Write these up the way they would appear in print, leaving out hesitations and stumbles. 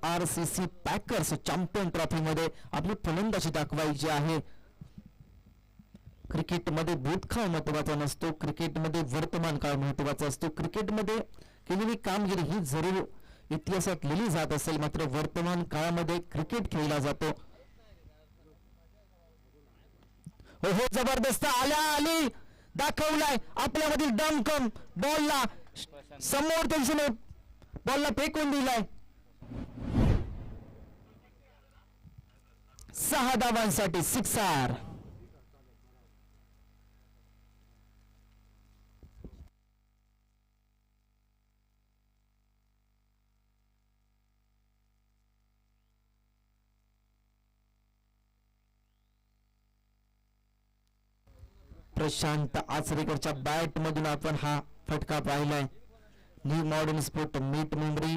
RCC packers champion trophy मध्ये आपली फलंदाजी दाखवायची आहे. क्रिकेटमध्ये भूतकाळ महत्वाचा नसतो, क्रिकेटमध्ये वर्तमान काळ महत्वाचा असतो. क्रिकेटमध्ये केलेली कामगिरी ही जरूर इतिहासात लिहिली जात असेल, मात्र वर्तमान काळामध्ये क्रिकेट खेळला जातो. हो हो, जबरदस्त आली दाखवलाय आपल्यामधील दमखम. बॉलला समोर दिशेने बॉलला फेकून दिलाय. 6 धावांसाठी सिक्सर. प्रशांत आचरेकरच्या बॅट मधून आपण हा फटका पाहिलाय. New modern sport meet memory.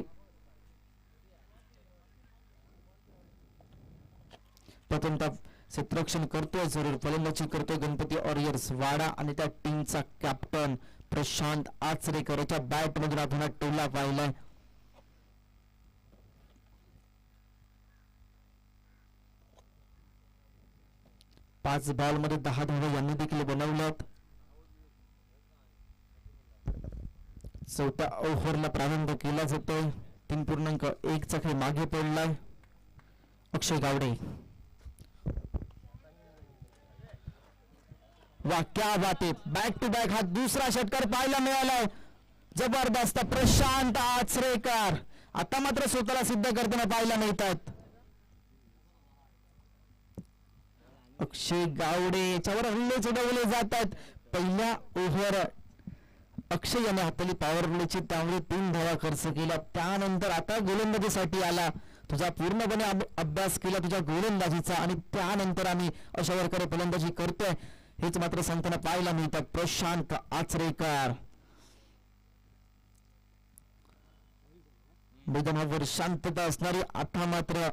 प्रथमतः क्षेत्ररक्षण करतोय, जरूर फलंदाजी करतोय गणपती वॉरियर्स वाडा आणि त्या टीमचा कॅप्टन प्रशांत आचरेकर याच्या बॅट मधून आपण हा टोला पाहिलाय. पाच बॉल मध्ये 10 धावा यांनी देखील बनवल्यात. चौथ्या ओव्हरला प्रारंभ केला जातोय. 3.1 चा खेळ मागे पडलाय. अक्षय गावडे. वा क्या बात आहे, बॅक टू बॅक हा दुसरा षटकार पाहायला मिळालाय. जबरदस्त प्रशांत आचरेकर आता मात्र स्वतःला सिद्ध करताना पाहायला मिळतात. अक्षय गावडे याच्यावर हल्ले चढवले जातात. पहिल्या ओव्हर अक्षय याने हाताली पॉवर प्लेची, त्यामुळे 3 धावा खर्च केला. त्यानंतर आता गोलंदाजीसाठी आला. तुझा पूर्णपणे अभ्यास केला तुझ्या गोलंदाजीचा आणि त्यानंतर आम्ही अशा प्रकारे फलंदाजी करतोय हेच मात्र सांगताना पाहायला मिळतात प्रशांत आचरेकर. मैदानावर शांतता असणारी, आता मात्र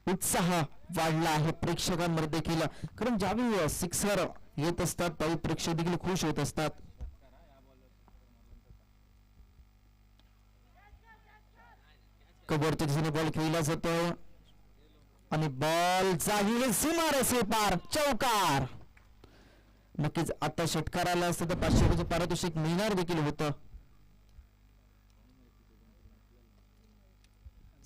उत्साह वाढला आहे प्रेक्षकांमध्ये देखील. कारण ज्यावेळी सिक्सर येत असतात त्यावेळी प्रेक्षक देखील खुश होत असतात. कबरच्या दिशेने बॉल खेळला जातो आणि बॉल जाईल सीमारेषे पार, चौकार. नक्कीच आता षटकाराला असतं तर 500 रुपये पारितोषिक मिळणार देखील होतं.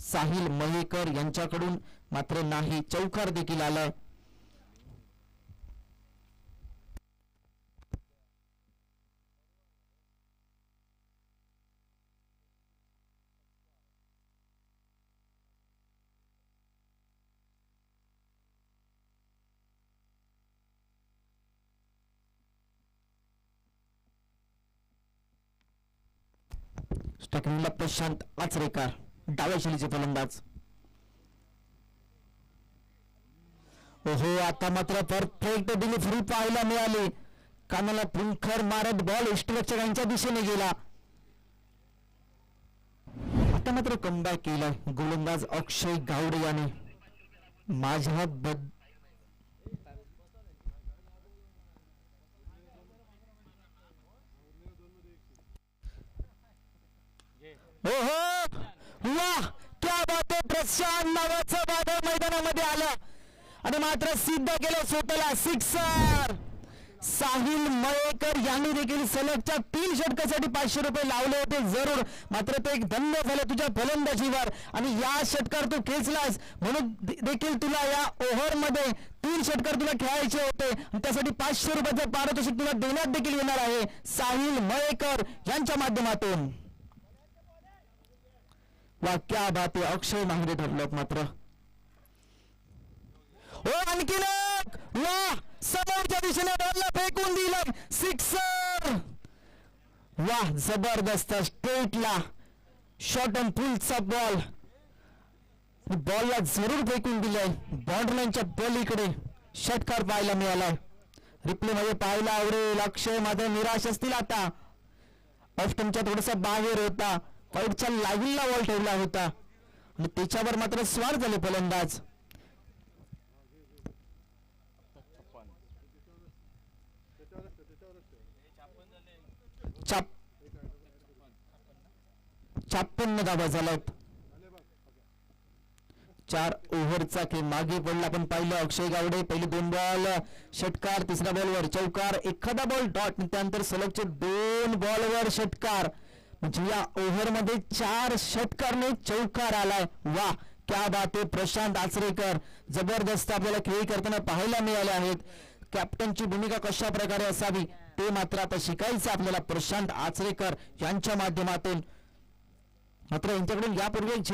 साहिल मयेकर यांच्याकडून मात्र नाही, चौकार देखील आलाय. स्टॅकिंगला प्रशांत आचरेकर, डाव्या शैलीचे फलंदाज. ओहो, आता मात्र परफेक्ट डिलिव्हरी पाहायला मिळाली. कानाला पुंखर मारत बॉल यष्टीरक्षकांच्या दिशेने गेला. आता मात्र कमबॅक केला गोलंदाज अक्षय गावडे याने. माझ्या ओहो, वाह क्या बात आहे. प्रशांत नावाचं वादळ मैदानामध्ये आलं आणि मात्र सिद्ध केलं स्वतःला, सिक्सर. साहिल मयेकर यांनी देखील सलगच्या 3 षटकासाठी 500 रुपये लावले होते जरूर, मात्र ते एक धन्य झालं तुझ्या फलंदाजीवर आणि या षटकार तू खेचलास म्हणून देखील तुला या ओव्हर मध्ये 3 षटकार तुला खेळायचे होते आणि त्यासाठी 500 रुपयाचं पारितोषिक तुला देण्यात देखील येणार आहे साहिल मयेकर यांच्या माध्यमातून. वा क्या बात आहे, अक्षय मांगडे ठरलेत मात्र. हो आणखीन वा समोरच्या दिशेने बॉलला फेकून दिलं, सिक्सर. वा जबरदस्त स्ट्रेटला शॉर्ट अँड पुलचा बॉलला जरूर फेकून दिलाय. बाउंड्रीलाईनच्या पलीकडे षटकार पाहायला मिळालाय. रिप्ले मध्ये पाहायला आवडेल. अक्षय मात्र निराश असतील आता. ऑफ स्टंपच्या थोडासा बाहेर होता, वाईटच्या लाईनला बॉल ठेवला होता आणि त्याच्यावर मात्र स्वार झाले फलंदाज. छाप्पन्न धावा झाल्यात. 4 ओव्हरचा खेळ मागे पडला. आपण पाहिलं अक्षय गावडे पहिले 2 बॉल षटकार, तिसऱ्या बॉलवर चौकार, एखादा बॉल डॉट, त्यानंतर सलगचे 2 बॉलवर षटकार. म्हणजे या ओव्हर मध्ये 4 षटकारने चौकार आलाय. वा क्या बात आहे. प्रशांत आचरेकर जबरदस्त आपल्याला खेळ करताना पाहायला मिळाले आहेत. कॅप्टनची भूमिका कशा प्रकारे असावी ते मात्र आता शिकायचं आपल्याला प्रशांत आचरेकर यांच्या माध्यमातून. मात्र यांच्याकडून यापूर्वी